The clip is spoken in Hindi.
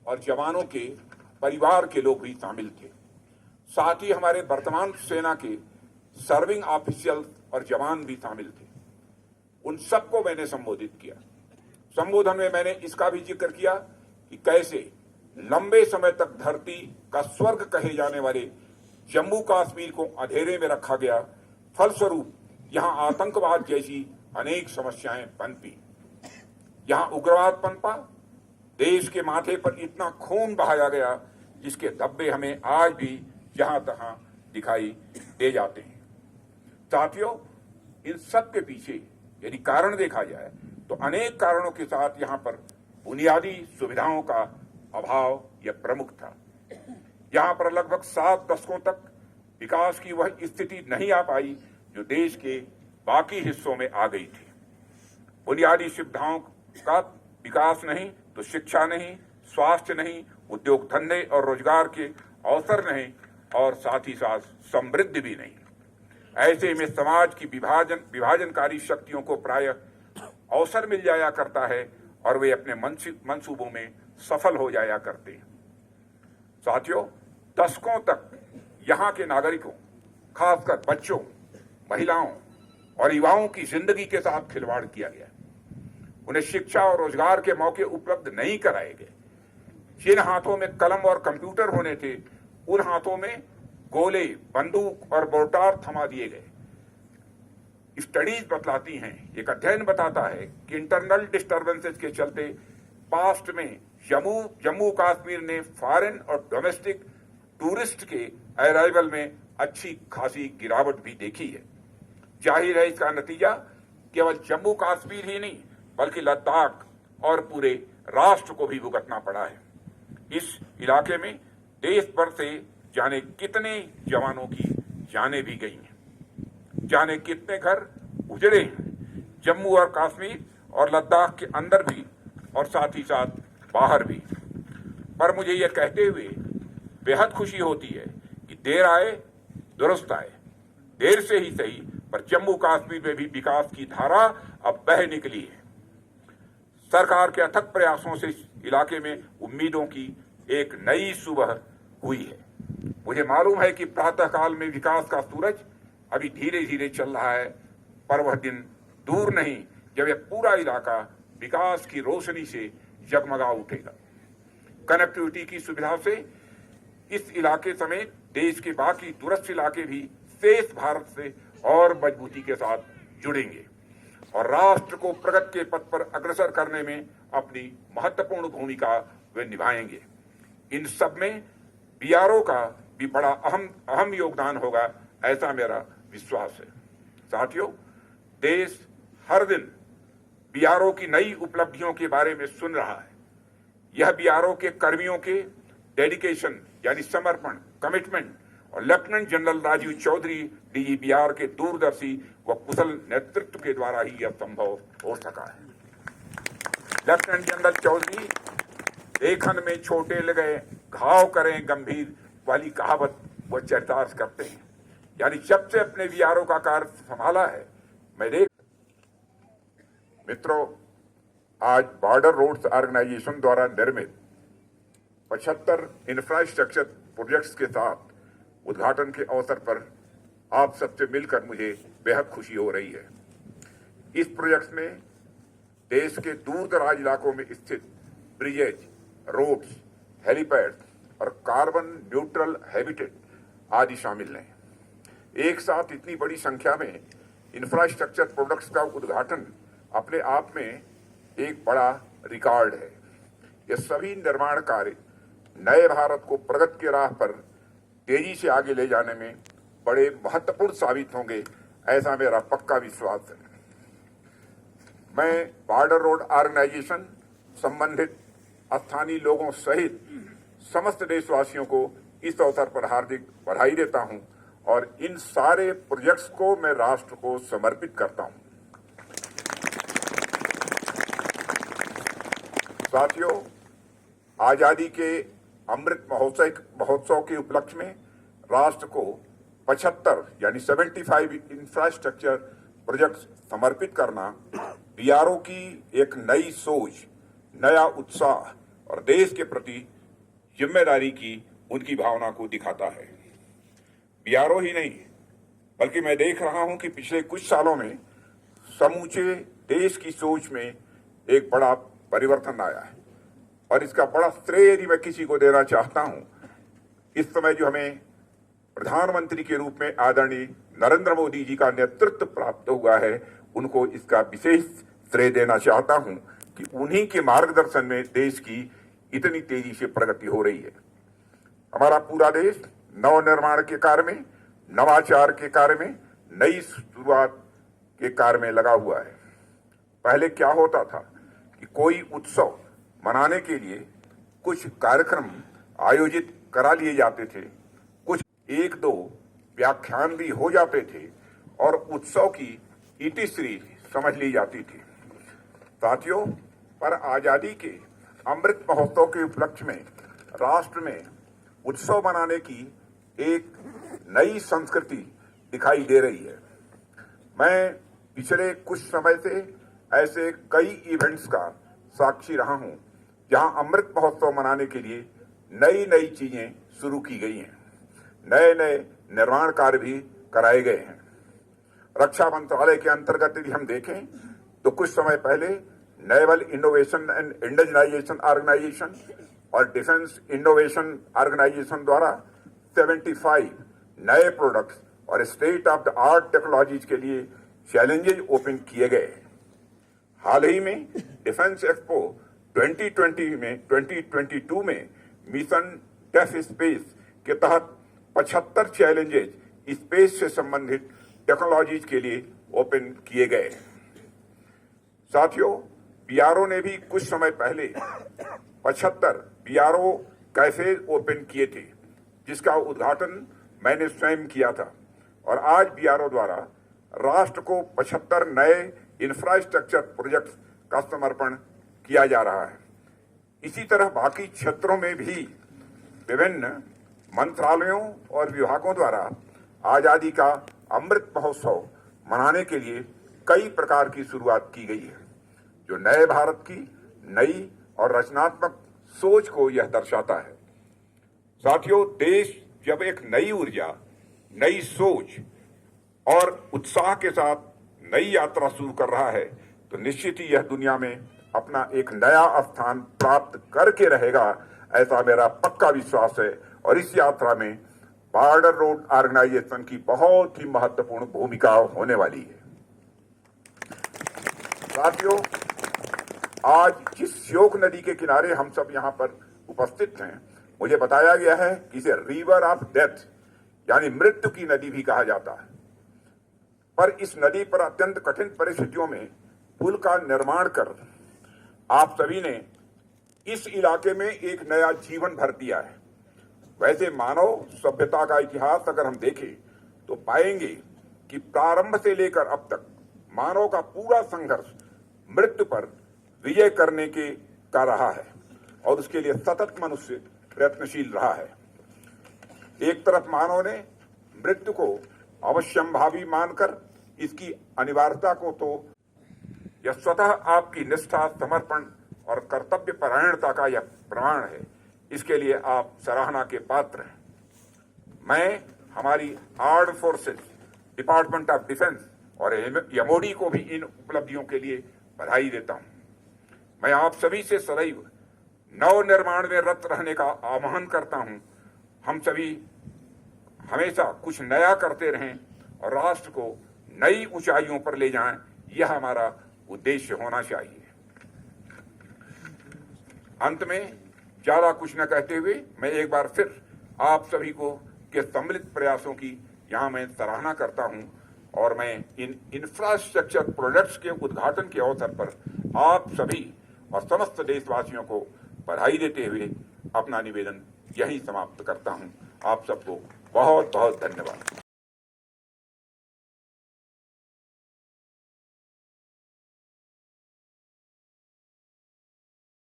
और जवानों के परिवार के लोग भी शामिल थे। साथ ही हमारे वर्तमान सेना के सर्विंग ऑफिशियल और जवान भी शामिल थे। उन सबको मैंने संबोधित किया। संबोधन में मैंने इसका भी जिक्र किया कि कैसे लंबे समय तक धरती का स्वर्ग कहे जाने वाले जम्मू कश्मीर को अंधेरे में रखा गया। फलस्वरूप यहां आतंकवाद जैसी अनेक समस्याएं पनपी, यहां उग्रवाद पनपा, देश के माथे पर इतना खून बहाया गया जिसके धब्बे हमें आज भी जहां तहां दिखाई दे जाते हैं। साथियों, इन सब के पीछे यदि कारण देखा जाए तो अनेक कारणों के साथ यहां पर बुनियादी सुविधाओं का अभाव यह प्रमुख था। यहां पर लगभग 7 दशकों तक विकास की वह स्थिति नहीं आ पाई जो देश के बाकी हिस्सों में आ गई थी। बुनियादी सुविधाओं का विकास नहीं तो शिक्षा नहीं, स्वास्थ्य नहीं, उद्योग धंधे और रोजगार के अवसर नहीं, और साथ ही साथ समृद्धि भी नहीं। ऐसे में समाज की विभाजनकारी शक्तियों को प्रायः अवसर मिल जाया करता है और वे अपने मंसूबों में सफल हो जाया करते हैं। साथियों, दशकों तक यहाँ के नागरिकों, खासकर बच्चों, महिलाओं और युवाओं की जिंदगी के साथ खिलवाड़ किया गया। उन्हें शिक्षा और रोजगार के मौके उपलब्ध नहीं कराए गए। जिन हाथों में कलम और कंप्यूटर होने थे, उन हाथों में गोले, बंदूक और मोर्टार थमा दिए गए। स्टडीज बतलाती हैं, एक अध्ययन बताता है कि इंटरनल डिस्टर्बेंसेस के चलते पास्ट में जम्मू कश्मीर ने फॉरेन और डोमेस्टिक टूरिस्ट के अराइवल में अच्छी खासी गिरावट भी देखी है। जाहिर है इसका नतीजा केवल जम्मू कश्मीर ही नहीं बल्कि लद्दाख और पूरे राष्ट्र को भी भुगतना पड़ा है। इस इलाके में देश भर से जाने कितने जवानों की जानें भी गई हैं, जाने कितने घर उजड़े हैं, जम्मू और कश्मीर और लद्दाख के अंदर भी और साथ ही साथ बाहर भी। पर मुझे यह कहते हुए बेहद खुशी होती है कि देर आए दुरुस्त आए, देर से ही सही पर जम्मू कश्मीर में भी विकास की धारा अब बह निकली है। सरकार के अथक प्रयासों से इस इलाके में उम्मीदों की एक नई सुबह हुई है। मुझे मालूम है कि प्रातःकाल में विकास का सूरज अभी धीरे धीरे चल रहा है, पर वह दिन दूर नहीं जब यह पूरा इलाका विकास की रोशनी से जगमगा उठेगा। कनेक्टिविटी की सुविधा से इस इलाके समेत देश के बाकी दूरस्थ इलाके भी शेष भारत से और मजबूती के साथ जुड़ेंगे और राष्ट्र को प्रगति के पथ पर अग्रसर करने में अपनी महत्वपूर्ण भूमिका वे निभाएंगे। इन सब में बीआरओ का भी बड़ा अहम योगदान होगा, ऐसा मेरा विश्वास है। साथियों, देश हर दिन बीआरओ की नई उपलब्धियों के बारे में सुन रहा है। यह बीआरओ के कर्मियों के डेडिकेशन यानी समर्पण, कमिटमेंट और lieutenant general Rajiv Chaudhary DG Bihar के दूरदर्शी व कुशल नेतृत्व के द्वारा ही यह संभव हो सका है। लेफ्टिनेंट जनरल चौधरी देखन में छोटे लगे घाव करें गंभीर वाली कहावत वो चरितार्थ करते हैं। यानी जब से अपने बीआरओ का कार्य संभाला है, मैं देख मित्रों, आज बॉर्डर रोड्स ऑर्गेनाइजेशन द्वारा निर्मित 75 इंफ्रास्ट्रक्चर प्रोजेक्ट्स के साथ उद्घाटन के अवसर पर आप सबसे मिलकर मुझे बेहद खुशी हो रही है। इस प्रोजेक्ट में देश के दूर दराज इलाकों में स्थित ब्रिजेज, रोड्स, हेलीपैड और कार्बन न्यूट्रल हैबिटेट आदि शामिल हैं। एक साथ इतनी बड़ी संख्या में इंफ्रास्ट्रक्चर प्रोजेक्ट्स का उद्घाटन अपने आप में एक बड़ा रिकॉर्ड है। ये सभी निर्माण कार्य नए भारत को प्रगति की राह पर तेजी से आगे ले जाने में बड़े महत्वपूर्ण साबित होंगे, ऐसा मेरा पक्का विश्वास है। मैं बॉर्डर रोड ऑर्गेनाइजेशन, संबंधित स्थानीय लोगों सहित समस्त देशवासियों को इस अवसर पर हार्दिक बधाई देता हूं और इन सारे प्रोजेक्ट्स को मैं राष्ट्र को समर्पित करता हूं। साथियों, आजादी के अमृत महोत्सव के उपलक्ष्य में राष्ट्र को 75 यानी 75 इंफ्रास्ट्रक्चर प्रोजेक्ट्स समर्पित करना बीआरओ की एक नई सोच, नया उत्साह और देश के प्रति जिम्मेदारी की उनकी भावना को दिखाता है। बीआरओ ही नहीं, बल्कि मैं देख रहा हूं कि पिछले कुछ सालों में समूचे देश की सोच में एक बड़ा परिवर्तन आया है, और इसका बड़ा श्रेय यदि मैं किसी को देना चाहता हूं, इस समय जो हमें प्रधानमंत्री के रूप में आदरणीय नरेंद्र मोदी जी का नेतृत्व प्राप्त हुआ है, उनको इसका विशेष श्रेय देना चाहता हूं कि उन्हीं के मार्गदर्शन में देश की इतनी तेजी से प्रगति हो रही है। हमारा पूरा देश नवनिर्माण के कार्य में, नवाचार के कार्य में, नई शुरुआत के कार्य में लगा हुआ है। पहले क्या होता था कि कोई उत्सव मनाने के लिए कुछ कार्यक्रम आयोजित करा लिए जाते थे, कुछ एक दो व्याख्यान भी हो जाते थे और उत्सव की इतिश्री समझ ली जाती थी। साथियों, पर आजादी के अमृत महोत्सव के उपलक्ष्य में राष्ट्र में उत्सव मनाने की एक नई संस्कृति दिखाई दे रही है। मैं पिछले कुछ समय से ऐसे कई इवेंट्स का साक्षी रहा हूं जहां अमृत महोत्सव मनाने के लिए नई नई चीजें शुरू की गई हैं, नए नए निर्माण कार्य भी कराए गए हैं। रक्षा मंत्रालय के अंतर्गत यदि हम देखें तो कुछ समय पहले naval innovation and indigenisation organisation और डिफेंस इनोवेशन ऑर्गेनाइजेशन द्वारा 75 नए प्रोडक्ट्स और state of the art technologies के लिए चैलेंजेज ओपन किए गए। हाल ही में डिफेंस एक्सपो 2022 में मिशन डेफ स्पेस के तहत 75 चैलेंजेज स्पेस से संबंधित टेक्नोलॉजीज के लिए ओपन किए गए। साथियों, बीआरओ ने भी कुछ समय पहले 75 बीआरओ कैफे ओपन किए थे, जिसका उद्घाटन मैंने स्वयं किया था, और आज बीआरओ द्वारा राष्ट्र को 75 नए इंफ्रास्ट्रक्चर प्रोजेक्ट्स का समर्पण किया जा रहा है। इसी तरह बाकी क्षेत्रों में भी विभिन्न मंत्रालयों और विभागों द्वारा आजादी का अमृत महोत्सव मनाने के लिए कई प्रकार की शुरुआत की गई है, जो नए भारत की नई और रचनात्मक सोच को यह दर्शाता है। साथियों, देश जब एक नई ऊर्जा, नई सोच और उत्साह के साथ नई यात्रा शुरू कर रहा है, तो निश्चित ही यह दुनिया में अपना एक नया स्थान प्राप्त करके रहेगा, ऐसा मेरा पक्का विश्वास है। और इस यात्रा में बॉर्डर रोड ऑर्गेनाइजेशन की बहुत ही महत्वपूर्ण भूमिका होने वाली है। साथियों, आज जिस श्योक नदी के किनारे हम सब यहाँ पर उपस्थित हैं, मुझे बताया गया है कि इसे रिवर ऑफ डेथ यानी मृत्यु की नदी भी कहा जाता है। पर इस नदी पर अत्यंत कठिन परिस्थितियों में पुल का निर्माण कर आप सभी ने इस इलाके में एक नया जीवन भर दिया है। वैसे मानव सभ्यता का इतिहास अगर हम देखें तो पाएंगे कि प्रारंभ से लेकर अब तक मानव का पूरा संघर्ष मृत्यु पर विजय करने के का रहा है, और उसके लिए सतत मनुष्य प्रयत्नशील रहा है। एक तरफ मानव ने मृत्यु को अवश्यंभावी मानकर इसकी अनिवार्यता को, तो यह स्वतः आपकी निष्ठा, समर्पण और कर्तव्य परायणता का यह प्रमाण है। इसके लिए आप सराहना के पात्र हैं। मैं हमारी armed forces, department of defence और एमओडी को भी इन उपलब्धियों के लिए बधाई देता हूं। मैं आप सभी से सदैव नव निर्माण में रत रहने का आह्वान करता हूं। हम सभी हमेशा कुछ नया करते रहें और राष्ट्र को नई ऊंचाइयों पर ले जाएं, यह हमारा उद्देश्य होना चाहिए। अंत में ज्यादा कुछ न कहते हुए मैं एक बार फिर आप सभी को के सम्मिलित प्रयासों की यहां मैं सराहना करता हूं, और मैं इन इंफ्रास्ट्रक्चर प्रोजेक्ट्स के उद्घाटन के अवसर पर आप सभी और समस्त देशवासियों को बधाई देते हुए अपना निवेदन यहीं समाप्त करता हूं। आप सबको बहुत बहुत धन्यवाद।